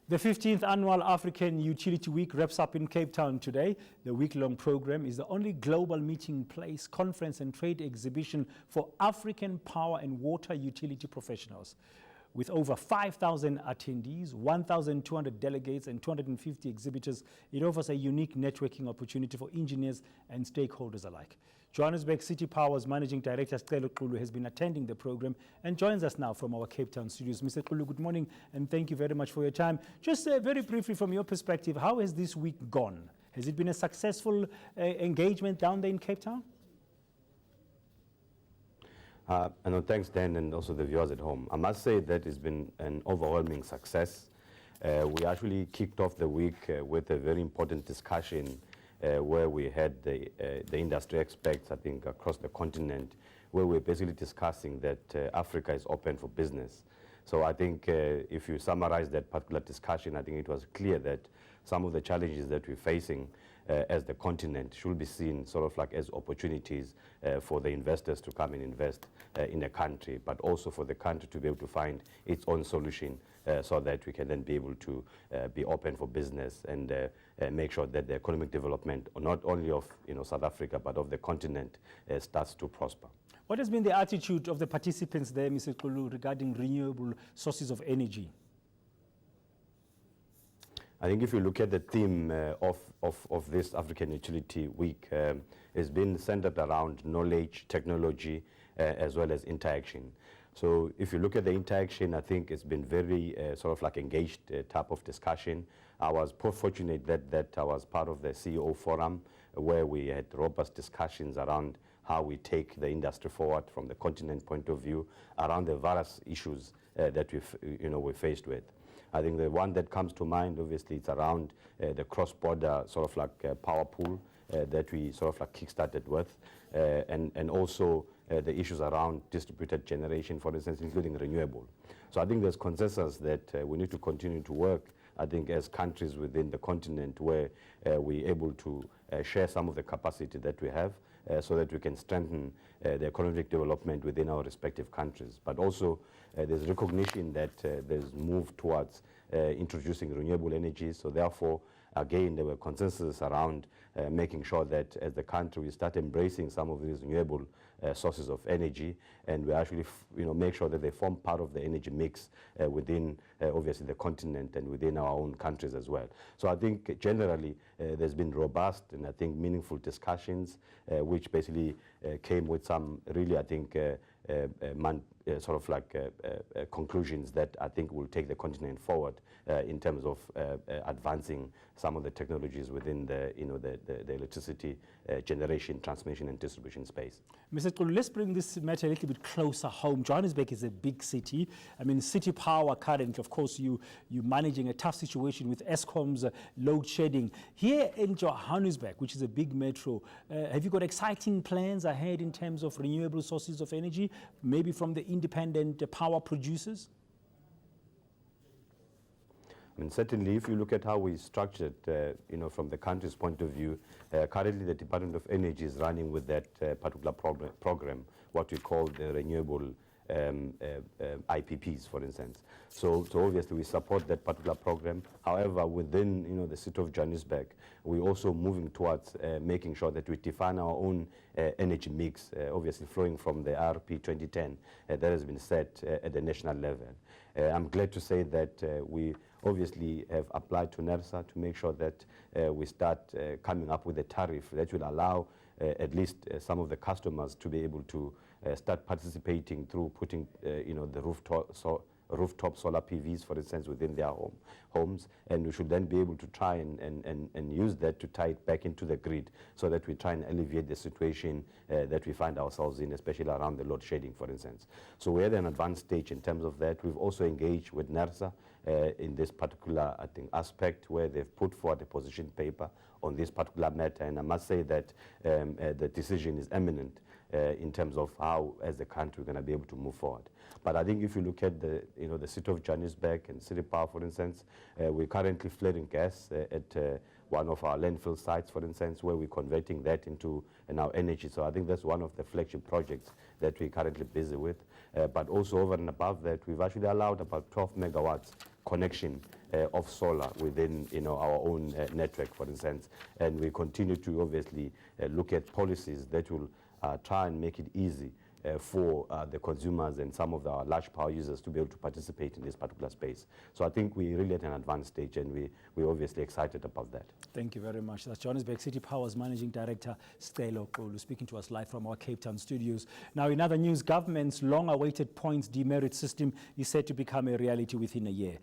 The 15th Annual African Utility Week wraps up in Cape Town today. The week-long program is the only global meeting place, conference and trade exhibition for African power and water utility professionals. With over 5,000 attendees, 1,200 delegates and 250 exhibitors, it offers a unique networking opportunity for engineers and stakeholders alike. Johannesburg City Power's Managing Director Xele has been attending the program and joins us now from our Cape Town studios. Mr. Xele, good morning and thank you very much for your time. Just very briefly from your perspective, how has this week gone? Has it been a successful engagement down there in Cape Town? Thanks, Dan, and also the viewers at home. I must say that it's been an overwhelming success. We actually kicked off the week with a very important discussion where we had the industry experts, I think, across the continent, where we're basically discussing that Africa is open for business. So I think if you summarize that particular discussion, I think it was clear that some of the challenges that we're facing as the continent should be seen sort of like as opportunities for the investors to come and invest in the country, but also for the country to be able to find its own solution so that we can then be able to be open for business and make sure that the economic development, not only of South Africa, but of the continent starts to prosper. What has been the attitude of the participants there, Mr. Xele, regarding renewable sources of energy? I think if you look at the theme of this African Utility Week, it's been centered around knowledge, technology, as well as interaction. So if you look at the interaction, I think it's been very sort of like engaged type of discussion. I was fortunate that I was part of the CEO forum where we had robust discussions around how we take the industry forward from the continent point of view around the various issues that we're faced with. I think the one that comes to mind, obviously, it's around the cross-border sort of like power pool that we sort of like kickstarted with, and also the issues around distributed generation, for instance, including renewable. So I think there's consensus that we need to continue to work, I think, as countries within the continent where we're able to share some of the capacity that we have so that we can strengthen the economic development within our respective countries. But also there's recognition that there's move towards introducing renewable energy. So therefore, again, there were consensus around making sure that as the country we start embracing some of these renewable sources of energy, and we actually make sure that they form part of the energy mix within obviously the continent and within our own countries as well. So I think generally there's been robust and I think meaningful discussions which basically came with some really, I think, sort of like conclusions that I think will take the continent forward in terms of advancing some of the technologies within the electricity generation, transmission and distribution space. Mr. Xele, let's bring this matter a little bit closer home. Johannesburg is a big city. I mean, City Power currently, of course, you're managing a tough situation with Eskom's load shedding. Here in Johannesburg, which is a big metro, have you got exciting plans ahead in terms of renewable sources of energy, maybe from the independent power producers? I mean, certainly, if you look at how we structured, from the country's point of view, currently the Department of Energy is running with that particular program, what we call the renewable IPPs, for instance. So obviously we support that particular program. However, within the city of Johannesburg, we're also moving towards making sure that we define our own energy mix, obviously flowing from the RP 2010 that has been set at the national level. I'm glad to say that we obviously have applied to NERSA to make sure that we start coming up with a tariff that will allow at least some of the customers to be able to start participating through putting the rooftop solar PVs, for instance, within their homes, and we should then be able to try and use that to tie it back into the grid so that we try and alleviate the situation that we find ourselves in, especially around the load shedding, for instance. So we're at an advanced stage in terms of that. We've also engaged with NERSA in this particular, I think, aspect where they've put forward a position paper on this particular matter, and I must say that the decision is imminent in terms of how, as a country, we're going to be able to move forward. But I think if you look at the city of Johannesburg and City Power, for instance, we're currently flaring gas at one of our landfill sites, for instance, where we're converting that into now energy. So I think that's one of the flagship projects that we're currently busy with. But also over and above that, we've actually allowed about 12 megawatts connection of solar within our own network, for instance. And we continue to obviously look at policies that will try and make it easy for the consumers and some of our large power users to be able to participate in this particular space. So I think we're really at an advanced stage, and we're obviously excited about that. Thank you very much. That's Johannesburg City Power's Managing Director, Xele, speaking to us live from our Cape Town studios. Now, in other news, government's long-awaited points demerit system is set to become a reality within a year.